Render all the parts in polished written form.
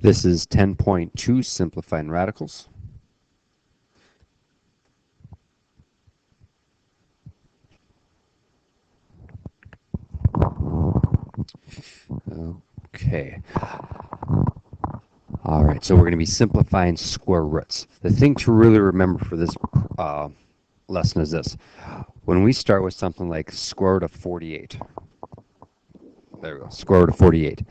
This is 10.2 simplifying radicals. Okay. All right, so we're going to be simplifying square roots. The thing to really remember for this lesson is this. When we start with something like square root of 48, there we go, square root of 48.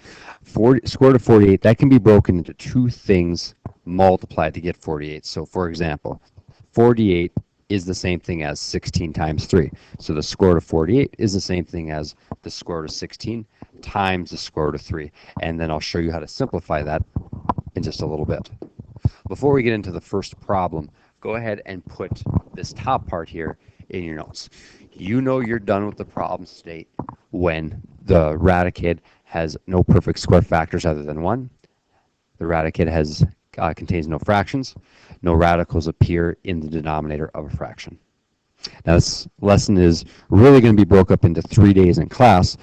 Square root of 48, that can be broken into two things multiplied to get 48. So for example, 48 is the same thing as 16 times 3. So the square root of 48 is the same thing as the square root of 16 times the square root of 3. And then I'll show you how to simplify that in just a little bit. Before we get into the first problem, go ahead and put this top part here in your notes. You know you're done with the problem state when the radicate has no perfect square factors other than 1. The radicate has contains no fractions. No radicals appear in the denominator of a fraction. Now this lesson is really going to be broke up into 3 days in class,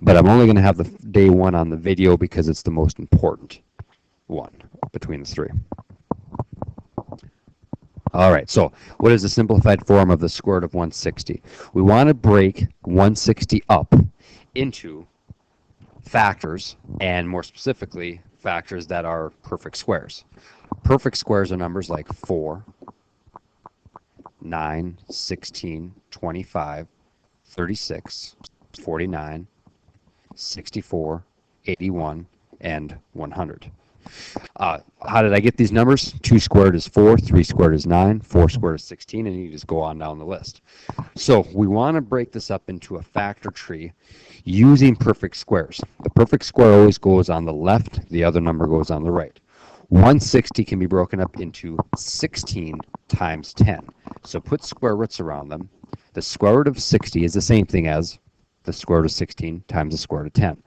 but I'm only going to have the day 1 on the video because it's the most important one between the 3. All right, so what is the simplified form of the square root of 160? We want to break 160 up into factors, and more specifically, factors that are perfect squares. Perfect squares are numbers like 4, 9, 16, 25, 36, 49, 64, 81, and 100. How did I get these numbers? 2 squared is 4, 3 squared is 9, 4 squared is 16, and you just go on down the list. So we want to break this up into a factor tree using perfect squares. The perfect square always goes on the left, the other number goes on the right. 160 can be broken up into 16 times 10. So put square roots around them. The square root of 60 is the same thing as the square root of 16 times the square root of 10.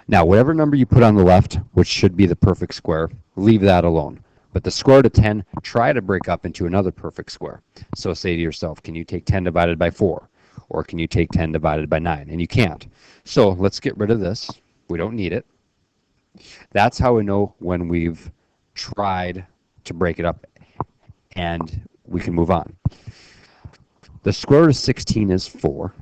Now, whatever number you put on the left, which should be the perfect square, leave that alone. But the square root of 10, try to break up into another perfect square. So say to yourself, can you take 10 divided by 4? Or can you take 10 divided by 9? And you can't. So let's get rid of this. We don't need it. That's how we know when we've tried to break it up, and we can move on. The square root of 16 is 4.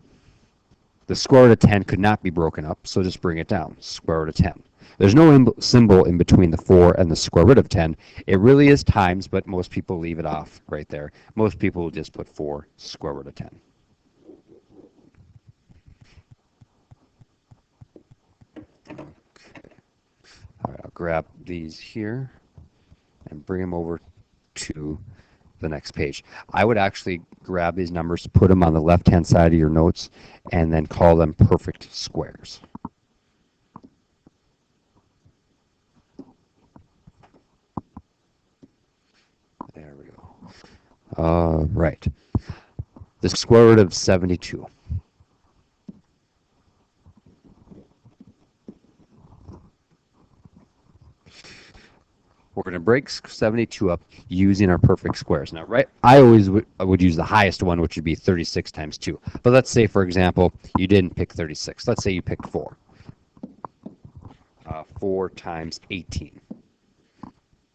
The square root of 10 could not be broken up, so just bring it down, square root of 10. There's no symbol in between the 4 and the square root of 10. It really is times, but most people leave it off right there. Most people will just put 4 square root of 10. Okay. All right, I'll grab these here and bring them over to the next page. I would actually grab these numbers, put them on the left-hand side of your notes, and then call them perfect squares. There we go. All right. The square root of 72. We're going to break 72 up using our perfect squares. Now, right, I always would use the highest one, which would be 36 times 2. But let's say, for example, you didn't pick 36. Let's say you picked 4. 4 times 18.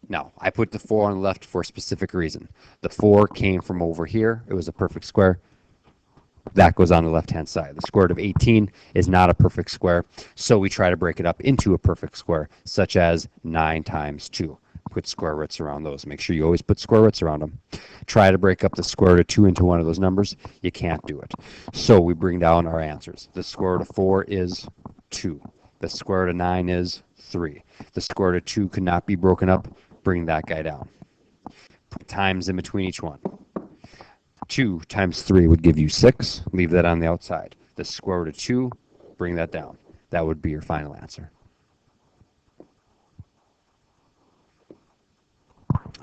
Now, I put the 4 on the left for a specific reason. The 4 came from over here. It was a perfect square. That goes on the left-hand side. The square root of 18 is not a perfect square, so we try to break it up into a perfect square, such as 9 times 2. Put square roots around those. Make sure you always put square roots around them. Try to break up the square root of 2 into one of those numbers. You can't do it. So we bring down our answers. The square root of 4 is 2. The square root of 9 is 3. The square root of 2 could not be broken up. Bring that guy down. Put times in between each one. 2 times 3 would give you 6. Leave that on the outside. The square root of 2, bring that down. That would be your final answer.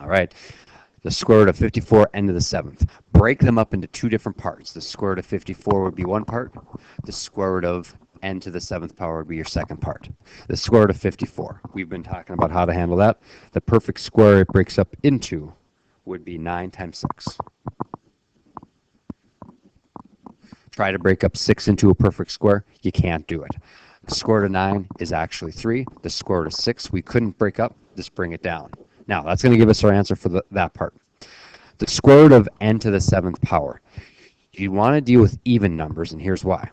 All right. The square root of 54, n to the 7th. Break them up into 2 different parts. The square root of 54 would be one part. The square root of n to the 7th power would be your second part. The square root of 54. We've been talking about how to handle that. The perfect square it breaks up into would be 9 times 6. Try to break up 6 into a perfect square. You can't do it. The square root of 9 is actually 3. The square root of 6 we couldn't break up. Just bring it down. Now, that's going to give us our answer for that part. The square root of n to the 7th power. You want to deal with even numbers, and here's why.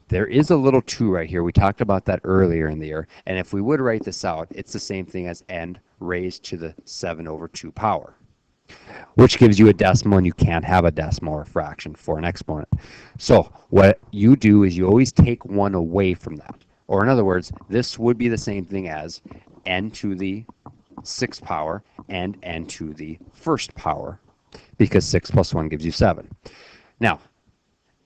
There is a little 2 right here. We talked about that earlier in the year. And if we would write this out, it's the same thing as n raised to the 7 over 2 power, which gives you a decimal, and you can't have a decimal or fraction for an exponent. So what you do is you always take 1 away from that. Or in other words, this would be the same thing as n to the 6th power and n to the 1st power, because 6 plus 1 gives you 7. Now,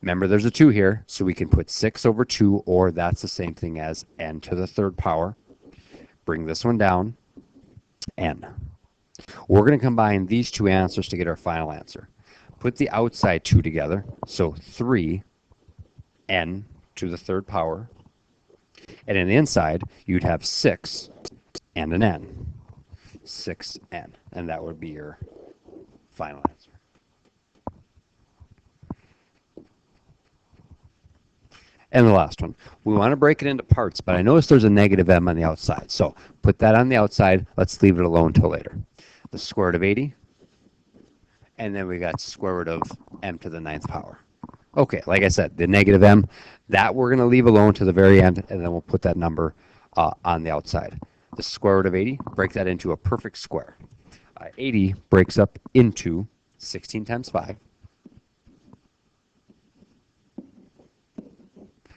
remember there's a 2 here, so we can put 6 over 2, or that's the same thing as n to the 3rd power. Bring this one down, n. We're going to combine these two answers to get our final answer. Put the outside 2 together, so 3n to the 3rd power. And in the inside, you'd have 6 and an n. 6n. And that would be your final answer. And the last one. We want to break it into parts, but I notice there's a negative m on the outside. So put that on the outside. Let's leave it alone until later. The square root of 80. And then we got square root of m to the 9th power. Okay, like I said, the negative m, that we're going to leave alone to the very end, and then we'll put that number on the outside. The square root of 80, break that into a perfect square. 80 breaks up into 16 times 5.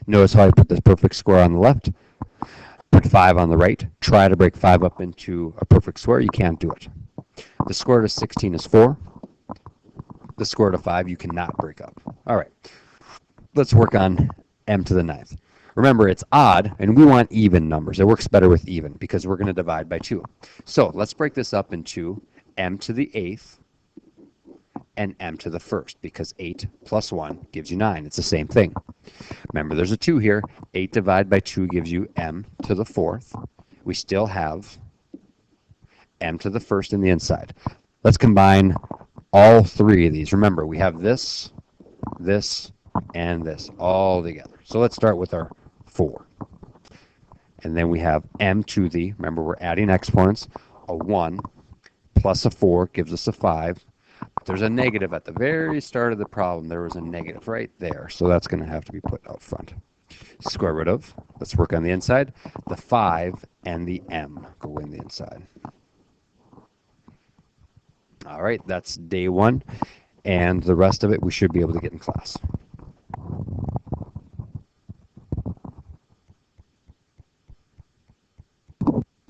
Notice how I put this perfect square on the left, put 5 on the right. Try to break 5 up into a perfect square. You can't do it. The square root of 16 is 4. The square root of 5 you cannot break up. All right, let's work on m to the 9th. Remember, it's odd, and we want even numbers. It works better with even because we're going to divide by 2. So let's break this up into m to the 8th and m to the 1st, because 8 plus 1 gives you 9. It's the same thing. Remember, there's a 2 here. 8 divided by 2 gives you m to the 4th. We still have m to the 1st in the inside. Let's combine all 3 of these. Remember, we have this, and this all together. So let's start with our 4. And then we have m to the, remember we're adding exponents, a 1 plus a 4 gives us a 5. There's a negative at the very start of the problem. There was a negative right there. So that's going to have to be put out front. Square root of, let's work on the inside. The 5 and the m go in the inside. All right, that's day 1. And the rest of it we should be able to get in class.